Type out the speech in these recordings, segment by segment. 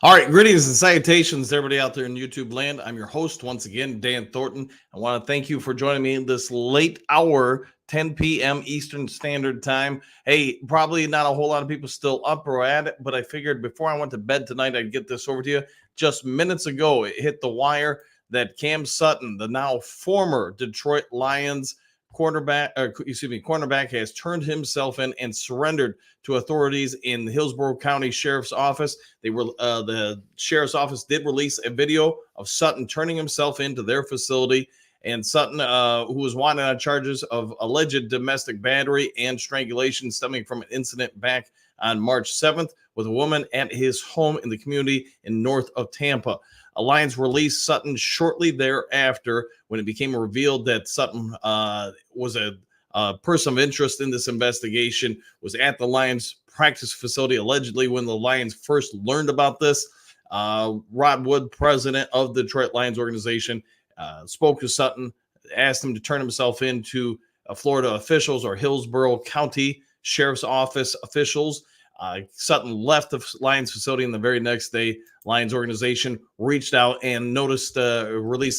All right, greetings and salutations, to everybody out there in YouTube land. I'm your host once again, Dan Thornton. I want to thank you for joining me in this late hour, 10 p.m. Eastern Standard Time. Hey, probably not a whole lot of people still up or at it, but I figured before I went to bed tonight, I'd get this over to you. Just minutes ago, it hit the wire that Cam Sutton, the now former Detroit Lions cornerback, has turned himself in and surrendered to authorities in the Hillsborough County Sheriff's Office. The sheriff's office did release a video of Sutton turning himself into their facility. And Sutton, who was wanted on charges of alleged domestic battery and strangulation stemming from an incident back on March 7th with a woman at his home in the community in north of Tampa. Lions released Sutton shortly thereafter when it became revealed that Sutton was a person of interest in this investigation, was at the Lions practice facility allegedly when the Lions first learned about this. Rod Wood, president of the Detroit Lions organization, spoke to Sutton, asked him to turn himself in to Florida officials or Hillsborough County Sheriff's Office officials. Sutton left the Lions facility, and the very next day, Lions organization reached out and released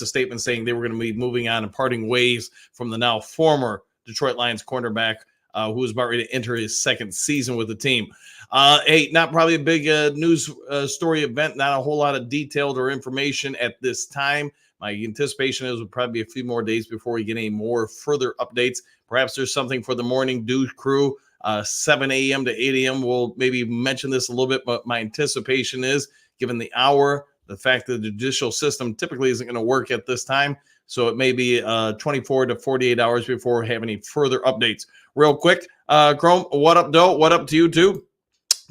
a statement saying they were going to be moving on and parting ways from the now former Detroit Lions cornerback who was about ready to enter his second season with the team. Hey, not probably a big news story event, not a whole lot of detailed or information at this time. My anticipation is it will probably be a few more days before we get any more further updates. Perhaps there's something for the morning dew crew. 7 a.m. to 8 a.m. We'll maybe mention this a little bit, but my anticipation is, given the hour, the fact that the judicial system typically isn't going to work at this time, so it may be 24 to 48 hours before we have any further updates. Real quick, Chrome, what up, Doe? What up to you, too?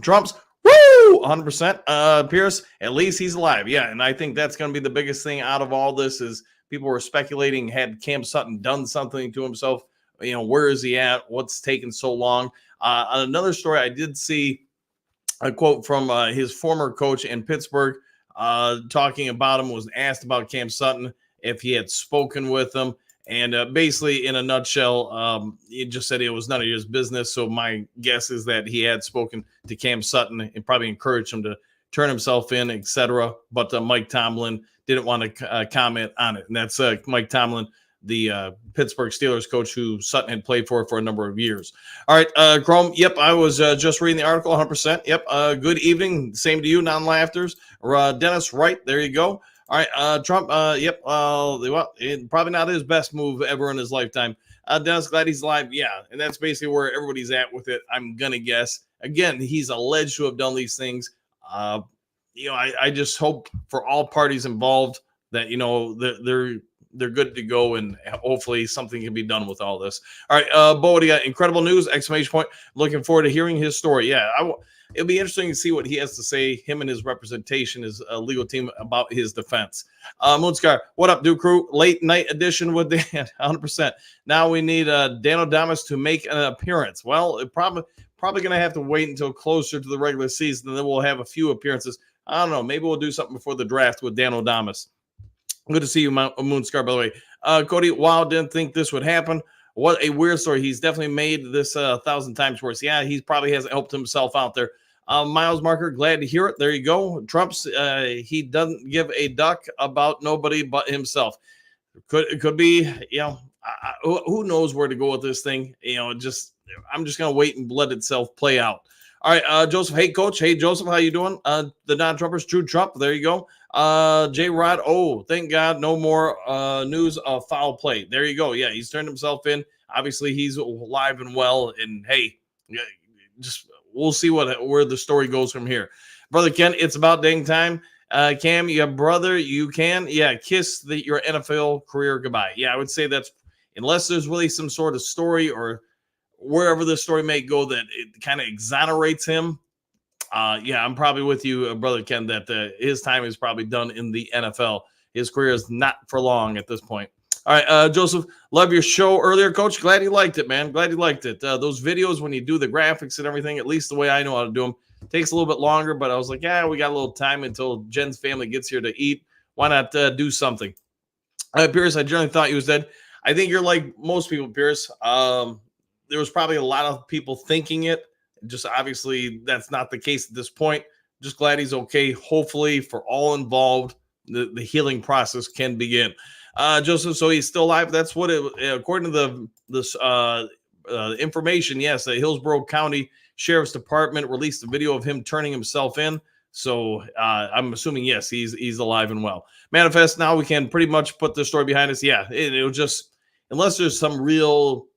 Trump's, woo, 100%. Pierce, at least he's alive. Yeah, and I think that's going to be the biggest thing out of all this is people were speculating, had Cam Sutton done something to himself? You know, where is he at? What's taking so long? On another story, I did see a quote from his former coach in Pittsburgh talking about him, was asked about Cam Sutton, if he had spoken with him. And basically, in a nutshell, he just said it was none of his business. So my guess is that he had spoken to Cam Sutton and probably encouraged him to turn himself in, etc. But Mike Tomlin didn't want to comment on it. And that's Mike Tomlin, the Pittsburgh Steelers coach who Sutton had played for a number of years. All right, Chrome, yep, I was just reading the article, 100%. Yep, good evening. Same to you, non-laughters. Dennis Wright, there you go. All right, Trump, yep, probably not his best move ever in his lifetime. Dennis, glad he's alive. Yeah, and that's basically where everybody's at with it, I'm going to guess. Again, he's alleged to have done these things. I just hope for all parties involved that, they're good to go, and hopefully something can be done with all this. All right, Bo, what do you got? Incredible news, exclamation point. Looking forward to hearing his story. Yeah, it'll be interesting to see what he has to say, him and his representation, his legal team, about his defense. Moonscar, what up, Duke Crew? Late night edition with Dan, 100%. Now we need Dan O'Damas to make an appearance. Well, it probably going to have to wait until closer to the regular season, and then we'll have a few appearances. I don't know. Maybe we'll do something before the draft with Dan O'Damas. Good to see you, Moonscar, by the way. Cody, wow, didn't think this would happen. What a weird story. He's definitely made this 1,000 times worse. Yeah, he probably hasn't helped himself out there. Miles Marker, glad to hear it. There you go. Trump's, he doesn't give a duck about nobody but himself. It could be, who knows where to go with this thing. I'm just going to wait and let itself play out. All right, Joseph. Hey, Coach. Hey, Joseph. How you doing? The non-Trumpers, true Trump. There you go. J. Rod. Oh, thank God, no more news of foul play. There you go. Yeah, he's turned himself in. Obviously, he's alive and well. And hey, just we'll see where the story goes from here. Brother Ken, it's about dang time. Cam, your brother, you can, kiss your NFL career goodbye. Yeah, I would say that's, unless there's really some sort of story or wherever the story may go that it kind of exonerates him. I'm probably with you, Brother Ken, that his time is probably done in the NFL. His career is not for long at this point. All right, Joseph, love your show earlier, Coach. Glad you liked it, man. Glad you liked it. Those videos, when you do the graphics and everything, at least the way I know how to do them, takes a little bit longer, but I was like, we got a little time until Jen's family gets here to eat. Why not do something? Pierce, I generally thought he was dead. I think you're like most people, Pierce. There was probably a lot of people thinking it. Just obviously that's not the case at this point. just glad he's okay. Hopefully, for all involved, the healing process can begin. Joseph, so he's still alive. That's what it, according to this information. Yes, the Hillsborough County Sheriff's Department released a video of him turning himself in. So I'm assuming yes, he's alive and well. Manifest. Now we can pretty much put the story behind us. Yeah, it'll just, unless there's some real,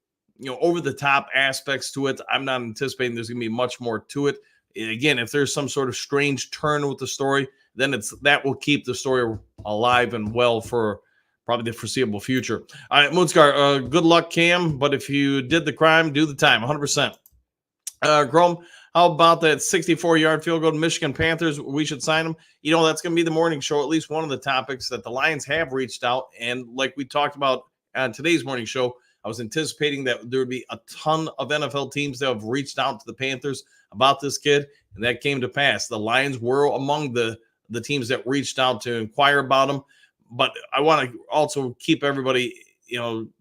over the top aspects to it, I'm not anticipating there's going to be much more to it. Again, if there's some sort of strange turn with the story, then that will keep the story alive and well for probably the foreseeable future. All right, Moonscar, good luck, Cam. But if you did the crime, do the time, 100%. Grom, how about that 64-yard field goal to Michigan Panthers? We should sign him. That's going to be the morning show, at least one of the topics that the Lions have reached out. And like we talked about on today's morning show, I was anticipating that there would be a ton of NFL teams that have reached out to the Panthers about this kid, and that came to pass. The Lions were among the teams that reached out to inquire about him. But I want to also keep everybody,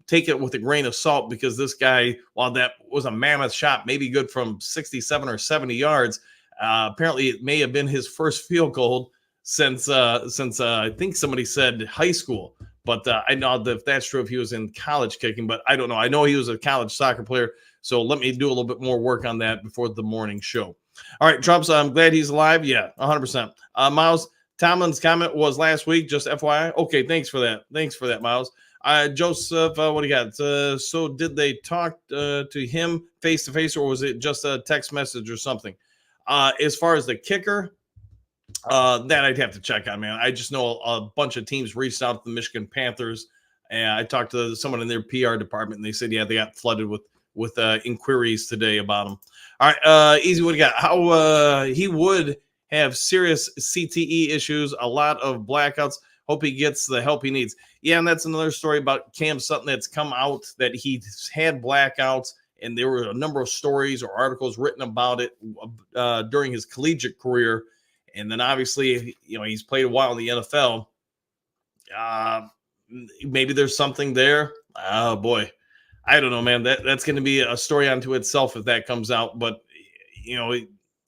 take it with a grain of salt, because this guy, while that was a mammoth shot, maybe good from 67 or 70 yards, apparently it may have been his first field goal since I think somebody said high school. But I know that if that's true, if he was in college kicking, but I don't know. I know he was a college soccer player, so let me do a little bit more work on that before the morning show. All right, Trumps, I'm glad he's alive. Yeah, 100%. Miles, Tomlin's comment was last week, just FYI. Okay, thanks for that, Miles. Joseph, what do you got? So did they talk to him face-to-face, or was it just a text message or something? As far as the kicker, that I'd have to check on, man. I just know a bunch of teams reached out to the Michigan Panthers, and I talked to someone in their PR department, and they said, yeah, they got flooded with inquiries today about them. All right, Easy, what do you got? How he would have serious CTE issues, a lot of blackouts. Hope he gets the help he needs. Yeah, and that's another story about Cam Sutton that's come out, that he's had blackouts, and there were a number of stories or articles written about it during his collegiate career. And then obviously, he's played a while in the NFL. Maybe there's something there. Oh, boy. I don't know, man. That's going to be a story unto itself if that comes out. But,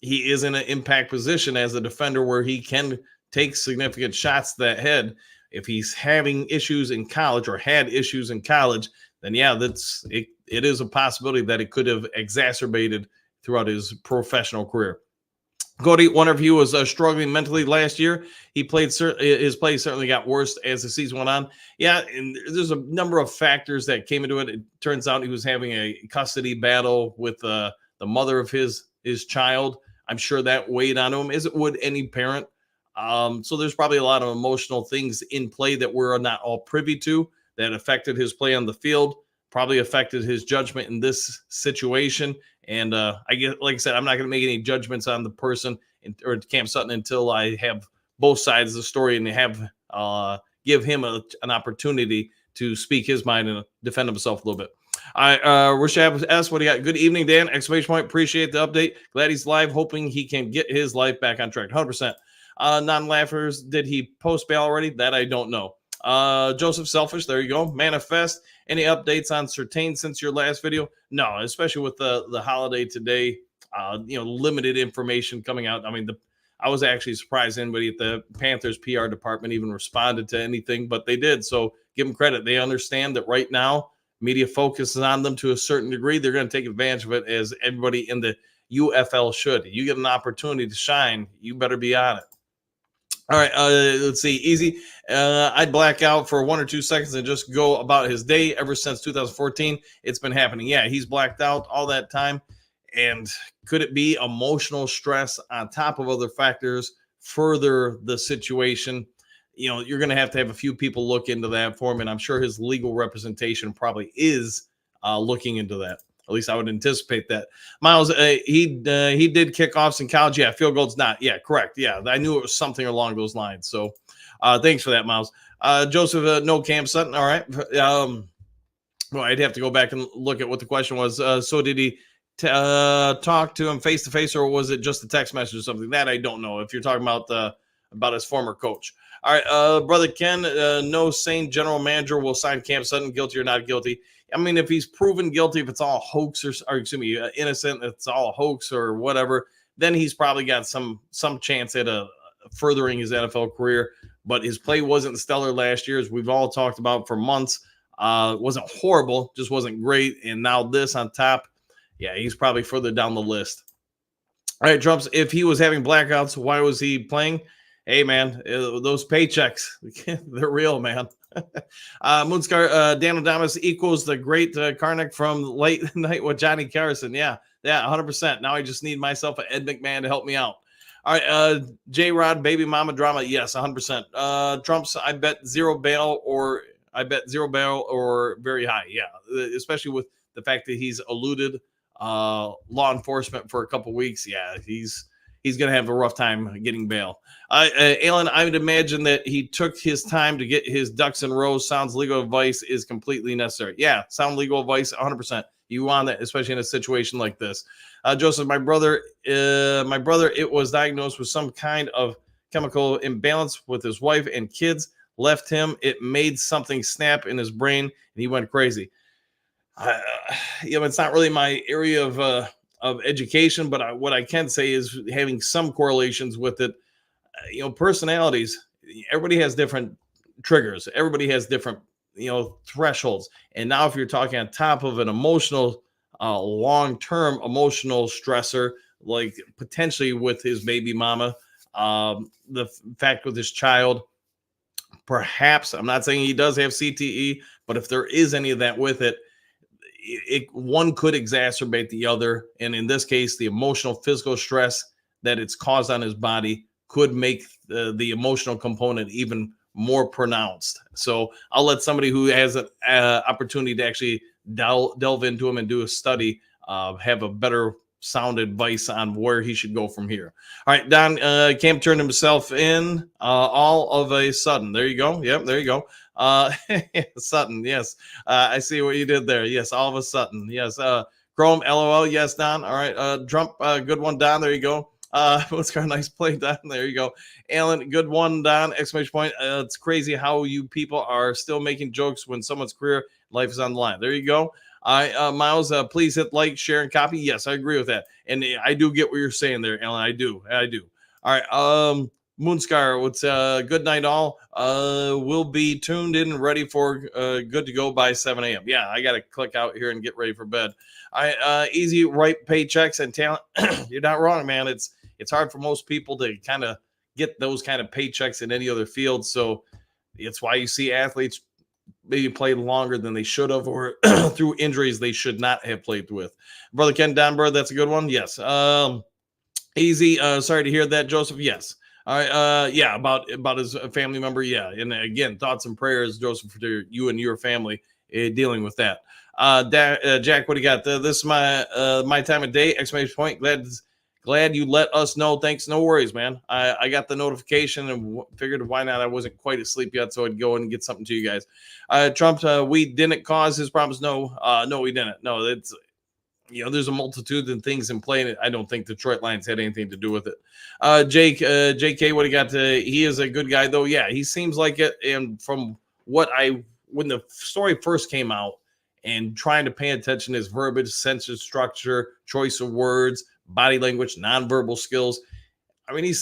he is in an impact position as a defender where he can take significant shots to that head. If he's having issues in college or had issues in college, then, yeah, it is a possibility that it could have exacerbated throughout his professional career. Cody, one of you was struggling mentally last year. His play certainly got worse as the season went on. Yeah, and there's a number of factors that came into it. It turns out he was having a custody battle with the mother of his child. I'm sure that weighed on him, as it would any parent. So there's probably a lot of emotional things in play that we're not all privy to that affected his play on the field, probably affected his judgment in this situation. And I get, like I said, I'm not going to make any judgments on the person or Cam Sutton until I have both sides of the story and have give him an opportunity to speak his mind and defend himself a little bit. Rashab S, what do you got? Good evening, Dan. Exclamation point. Appreciate the update. Glad he's live. Hoping he can get his life back on track. 100%. Non-laughers, did he post bail already? That I don't know. Joseph Selfish, there you go. Manifest. Any updates on Certain since your last video? No, especially with the holiday today. Limited information coming out. I mean, I was actually surprised anybody at the Panthers PR department even responded to anything, but they did. So give them credit. They understand that right now media focuses on them to a certain degree. They're going to take advantage of it, as everybody in the UFL should. You get an opportunity to shine, you better be on it. All right, let's see. Easy. I'd black out for 1 or 2 seconds and just go about his day. Ever since 2014, it's been happening. Yeah, he's blacked out all that time. And could it be emotional stress on top of other factors further the situation? You're going to have a few people look into that for him, and I'm sure his legal representation probably is looking into that. At least I would anticipate that. Miles, he did kickoffs in college. Yeah, field goals not. Yeah, correct. Yeah, I knew it was something along those lines. So thanks for that, Miles. Joseph, no Cam Sutton. All right. Well, I'd have to go back and look at what the question was. So did he talk to him face-to-face, or was it just a text message or something? That I don't know. If you're talking about his former coach. All right, Brother Ken, no sane general manager will sign Cam Sutton, guilty or not guilty. I mean, if he's proven guilty, if it's all hoax or excuse me, innocent, it's all a hoax or whatever, then he's probably got some chance at furthering his NFL career. But his play wasn't stellar last year, as we've all talked about for months. It wasn't horrible, just wasn't great. And now this on top, yeah, he's probably further down the list. All right, Trumps, if he was having blackouts, why was he playing? Hey, man, those paychecks, they're real, man. Moonscar, Dan Adamas equals the great Karnak from Late Night with Johnny Carson. Yeah, 100%. Now I just need myself an Ed McMahon to help me out. All right, J-Rod, baby mama drama. Yes, 100%. Trumps, I bet zero bail or very high. Yeah, especially with the fact that he's eluded law enforcement for a couple weeks. Yeah, he's going to have a rough time getting bail. Alan, I would imagine that he took his time to get his ducks in rows. Sounds legal advice is completely necessary. Yeah, sound legal advice, 100%. You want that, especially in a situation like this. Joseph, my brother, it was diagnosed with some kind of chemical imbalance with his wife and kids. Left him. It made something snap in his brain, and he went crazy. It's not really my area of education, but what I can say is having some correlations with it. Personalities. Everybody has different triggers. Everybody has different thresholds. And now, if you're talking on top of an emotional, long-term emotional stressor, like potentially with his baby mama, the fact with his child. Perhaps, I'm not saying he does have CTE, but if there is any of that with it, one could exacerbate the other. And in this case, the emotional, physical stress that it's caused on his body could make the emotional component even more pronounced. So I'll let somebody who has an opportunity to actually delve into him and do a study have a better sound advice on where he should go from here. All right, Don Camp turned himself in all of a sudden. There you go. Yep, there you go. Sutton, yes. I see what you did there. Yes, all of a sudden. Yes. Chrome, LOL. Yes, Don. All right. Trump, good one, Don. There you go. What's got a nice play, Don? There you go. Alan, good one, Don. Exclamation point. It's crazy how you people are still making jokes when someone's career life is on the line. There you go. Miles, please hit like, share, and copy. Yes, I agree with that. And I do get what you're saying there, Alan. I do. All right. Moonscar, what's good night all. We'll be tuned in and ready for good to go by 7 a.m. Yeah, I got to click out here and get ready for bed. All right, easy, right paychecks and talent. You're not wrong, man. It's hard for most people to kind of get those kind of paychecks in any other field. So it's why you see athletes maybe played longer than they should have, or through injuries they should not have played with. Brother Ken Donbird, that's a good one. Yes. Easy. Sorry to hear that, Joseph. Yes. All right. Yeah. About his family member. Yeah. And again, thoughts and prayers, Joseph, for you and your family dealing with that. Jack, what do you got? This is my time of day. Exclamation point. Glad you let us know. Thanks. No worries, man. I got the notification and figured why not? I wasn't quite asleep yet, so I'd go and get something to you guys. Trump, we didn't cause his problems. No, we didn't. No, it's there's a multitude of things in play, and I don't think Detroit Lions had anything to do with it. JK, what do you got? He is a good guy, though. Yeah, he seems like it. And from when the story first came out, and trying to pay attention to his verbiage, sentence structure, choice of words, body language, nonverbal skills. I mean,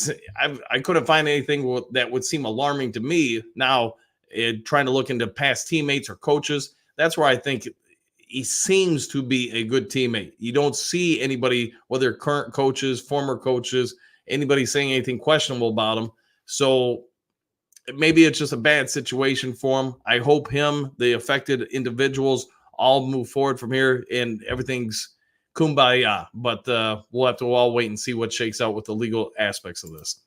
I couldn't find anything that would seem alarming to me. Now, trying to look into past teammates or coaches, that's where I think he seems to be a good teammate. You don't see anybody, whether current coaches, former coaches, anybody saying anything questionable about him. So maybe it's just a bad situation for him. I hope the affected individuals, all move forward from here and everything's kumbaya, but we'll have to all wait and see what shakes out with the legal aspects of this.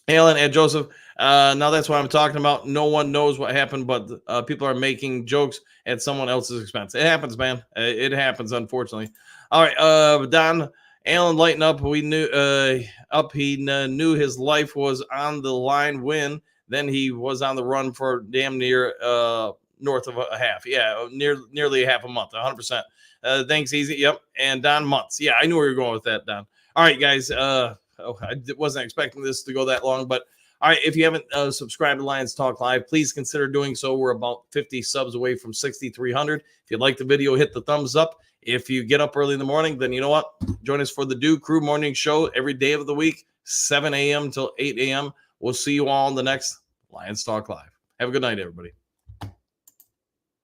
Alan and Joseph, now that's what I'm talking about. No one knows what happened, but people are making jokes at someone else's expense. It happens, man. It happens, unfortunately. All right, Don, Alan, lighten up. We knew he knew his life was on the line when then he was on the run for damn near north of a half. Yeah, nearly a half a month, 100%. Thanks, Easy. Yep. And Don, months. Yeah, I knew where you were going with that, Don. All right, guys. I wasn't expecting this to go that long, but all right. If you haven't subscribed to Lions Talk Live, please consider doing so. We're about 50 subs away from 6,300. If you like the video, hit the thumbs up. If you get up early in the morning, then you know what? Join us for the Dew Crew Morning Show every day of the week, 7 a.m. till 8 a.m. We'll see you all on the next Lions Talk Live. Have a good night, everybody.